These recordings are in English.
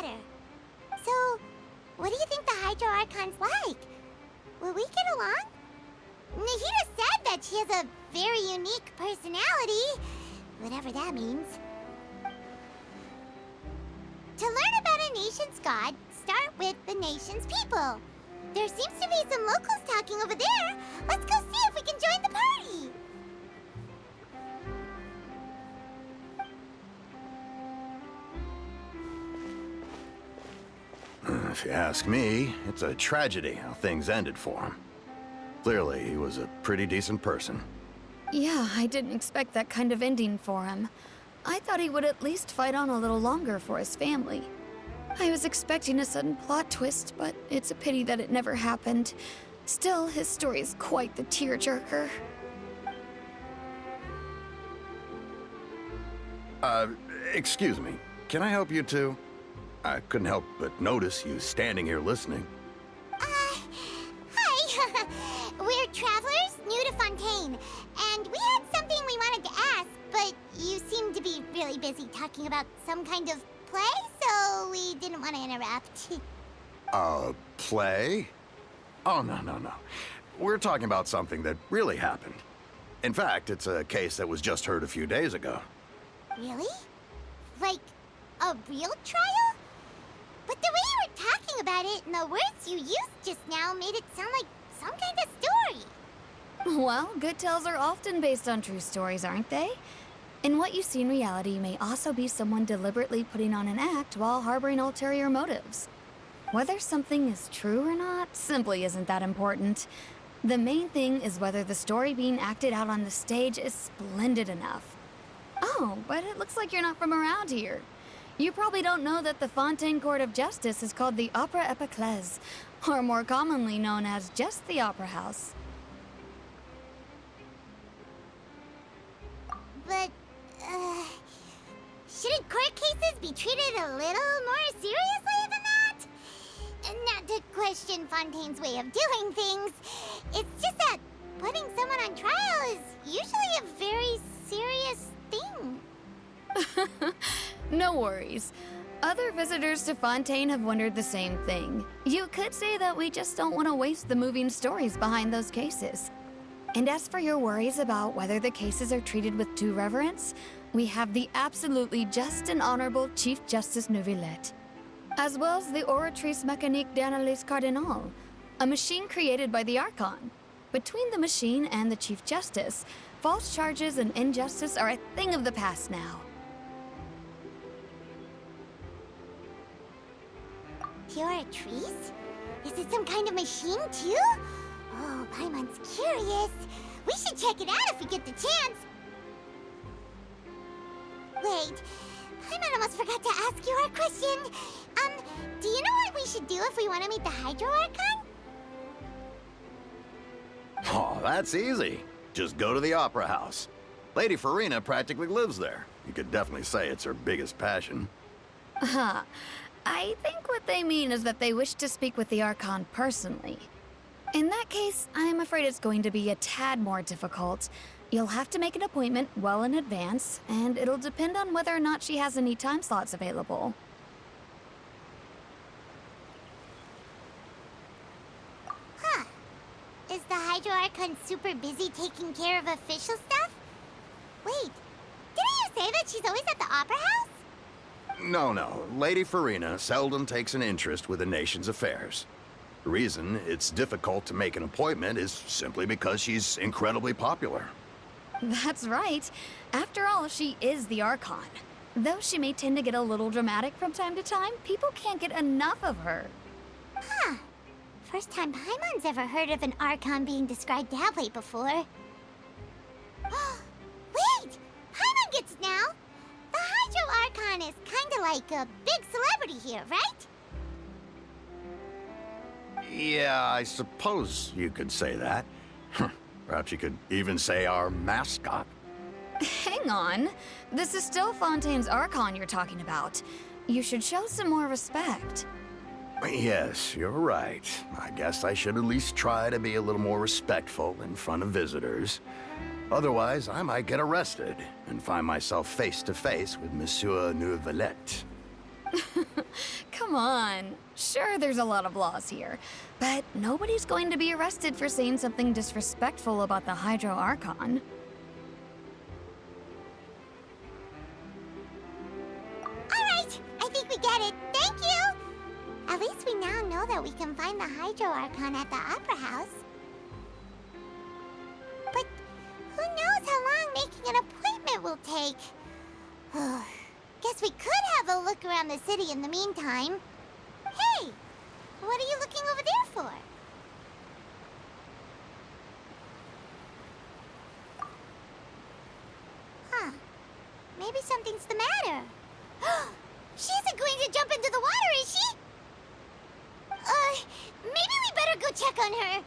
better. So, what do you think the Hydro Archon's like? Will we get along? Nahida said that she has a very unique personality, whatever that means. To learn about a nation's god, start with the nation's people. There seems to be some locals talking over there. Let's go see if we can join the party. If you ask me, it's a tragedy how things ended for him. Clearly, he was a pretty decent person. Yeah, I didn't expect that kind of ending for him. I thought he would at least fight on a little longer for his family. I was expecting a sudden plot twist, but it's a pity that it never happened. Still, his story is quite the tearjerker. Excuse me. Can I help you too? I couldn't help but notice you standing here listening. Hi. We're travelers new to Fontaine, and we had something we wanted to ask, but you seem to be really busy talking about some kind of play, so we didn't want to interrupt. Play? Oh, no. We're talking about something that really happened. In fact, it's a case that was just heard a few days ago. Really? Like, a real trial? But the way you were talking about it and the words you used just now made it sound like some kind of story. Well, good tales are often based on true stories, aren't they? And what you see in reality may also be someone deliberately putting on an act while harboring ulterior motives. Whether something is true or not simply isn't that important. The main thing is whether the story being acted out on the stage is splendid enough. Oh, but it looks like you're not from around here. You probably don't know that the Fontaine Court of Justice is called the Opera Epiclese, or more commonly known as just the Opera House. But, shouldn't court cases be treated a little more seriously than that? Not to question Fontaine's way of doing things. It's just that putting someone on trial is usually a very serious thing. No worries. Other visitors to Fontaine have wondered the same thing. You could say that we just don't want to waste the moving stories behind those cases. And as for your worries about whether the cases are treated with due reverence, we have the absolutely just and honorable Chief Justice Neuvillette, as well as the Oratrice Mécanique d'Analyse Cardinal, a machine created by the Archon. Between the machine and the Chief Justice, false charges and injustice are a thing of the past now. Oratrice? Is it some kind of machine, too? Oh, Paimon's curious. We should check it out if we get the chance. Wait, Paimon almost forgot to ask you our question. Do you know what we should do if we want to meet the Hydro Archon? Oh, that's easy. Just go to the Opera House. Lady Farina practically lives there. You could definitely say it's her biggest passion. I think what they mean is that they wish to speak with the Archon personally. In that case, I'm afraid it's going to be a tad more difficult. You'll have to make an appointment well in advance, and it'll depend on whether or not she has any time slots available. Huh. Is the Hydro Archon super busy taking care of official stuff? Wait, didn't you say that she's always at the Opera House? No. Lady Farina seldom takes an interest with the nation's affairs. The reason it's difficult to make an appointment is simply because she's incredibly popular. That's right. After all, she is the Archon. Though she may tend to get a little dramatic from time to time, people can't get enough of her. Huh. First time Paimon's ever heard of an Archon being described that way before. Wait! Paimon gets it now! The Hydro Archon is kinda like a big celebrity here, right? Yeah, I suppose you could say that. Perhaps you could even say our mascot. Hang on. This is still Fontaine's Archon you're talking about. You should show some more respect. Yes, you're right. I guess I should at least try to be a little more respectful in front of visitors. Otherwise, I might get arrested and find myself face to face with Monsieur Neuvillette. come on. Sure, there's a lot of laws here, but nobody's going to be arrested for saying something disrespectful about the Hydro Archon. Alright, I think we get it. Thank you! At least we now know that we can find the Hydro Archon at the Opera House. But who knows how long making an appointment will take? Guess we could have a look around the city in the meantime. Hey! What are you looking over there for? Huh. Maybe something's the matter. She isn't going to jump into the water, is she? Maybe we better go check on her.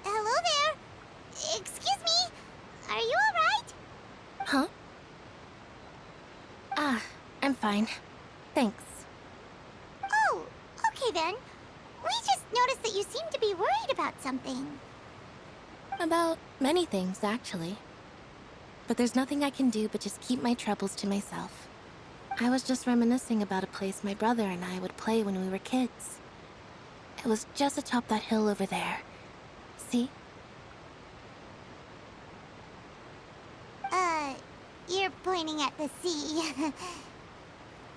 Hello there. Excuse me. Are you alright? Huh? I'm fine. Thanks. Oh, okay then. We just noticed that you seem to be worried about something. About many things, actually. But there's nothing I can do but just keep my troubles to myself. I was just reminiscing about a place my brother and I would play when we were kids. It was just atop that hill over there. See? You're pointing at the sea.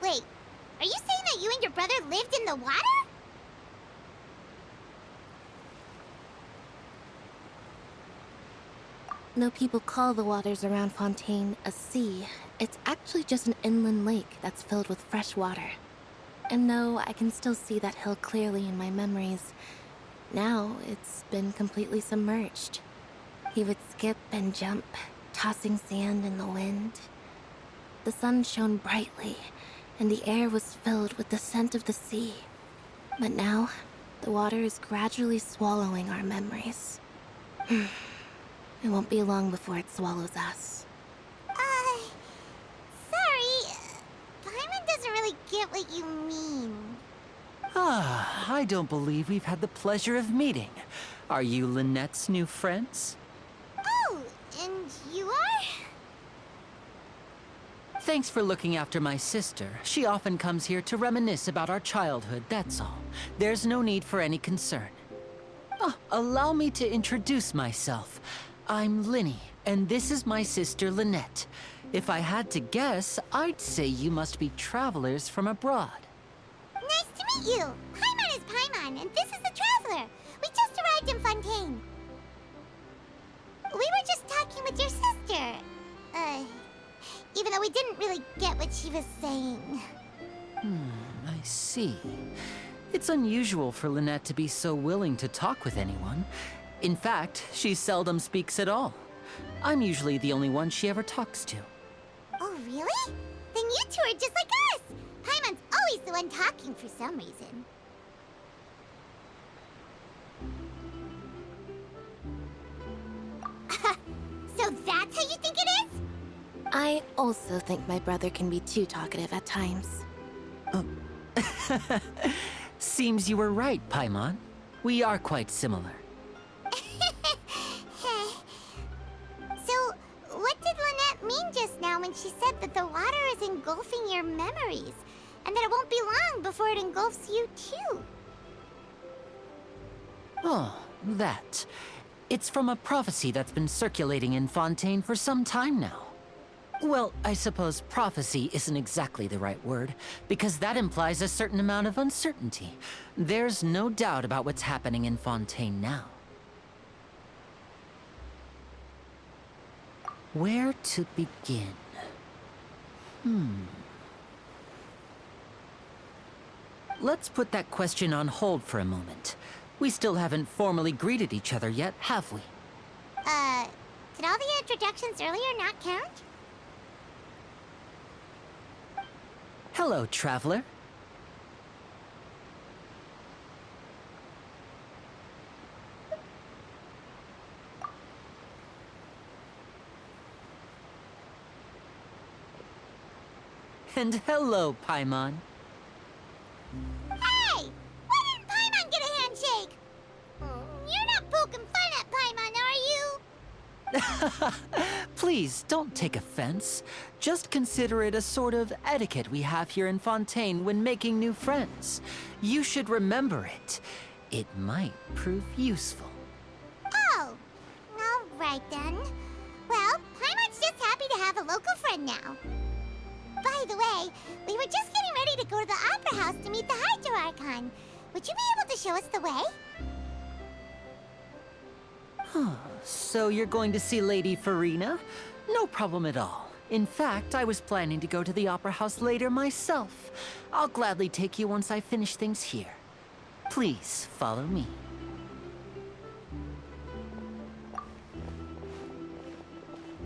Wait, are you saying that you and your brother lived in the water? Though people call the waters around Fontaine a sea, it's actually just an inland lake that's filled with fresh water. And though I can still see that hill clearly in my memories, now it's been completely submerged. He would skip and jump, tossing sand in the wind. The sun shone brightly, and the air was filled with the scent of the sea. But now, the water is gradually swallowing our memories. It won't be long before it swallows us. Sorry. Paimon doesn't really get what you mean. I don't believe we've had the pleasure of meeting. Are you Lynette's new friends? Oh, and you are? Thanks for looking after my sister. She often comes here to reminisce about our childhood, that's all. There's no need for any concern. Allow me to introduce myself. I'm Lynnie, and this is my sister Lynette. If I had to guess, I'd say you must be travelers from abroad. Nice to meet you. Paimon is Paimon, and this is the Traveler. We just arrived in Fontaine. We were just talking with your sister. Even though we didn't really get what she was saying. I see. It's unusual for Lynette to be so willing to talk with anyone. In fact, she seldom speaks at all. I'm usually the only one she ever talks to. Oh, really? Then you two are just like us. Paimon's always the one talking for some reason. So that's how you think it is? I also think my brother can be too talkative at times. Seems you were right, Paimon. We are quite similar. So, what did Lynette mean just now when she said that the water is engulfing your memories? And that it won't be long before it engulfs you too? Oh, that. It's from a prophecy that's been circulating in Fontaine for some time now. Well, I suppose prophecy isn't exactly the right word, because that implies a certain amount of uncertainty. There's no doubt about what's happening in Fontaine now. Where to begin? Let's put that question on hold for a moment. We still haven't formally greeted each other yet, have we? Did all the introductions earlier not count? Hello, Traveler. And hello, Paimon. Hey! Why didn't Paimon get a handshake? You're not poking fun at Paimon, are you? Please, don't take offense. Just consider it a sort of etiquette we have here in Fontaine when making new friends. You should remember it. It might prove useful. Oh, all right then. Well, Paimon's just happy to have a local friend now. By the way, we were just getting ready to go to the Opera House to meet the Hydro Archon. Would you be able to show us the way? So you're going to see Lady Farina? No problem at all. In fact, I was planning to go to the Opera House later myself. I'll gladly take you once I finish things here. Please follow me.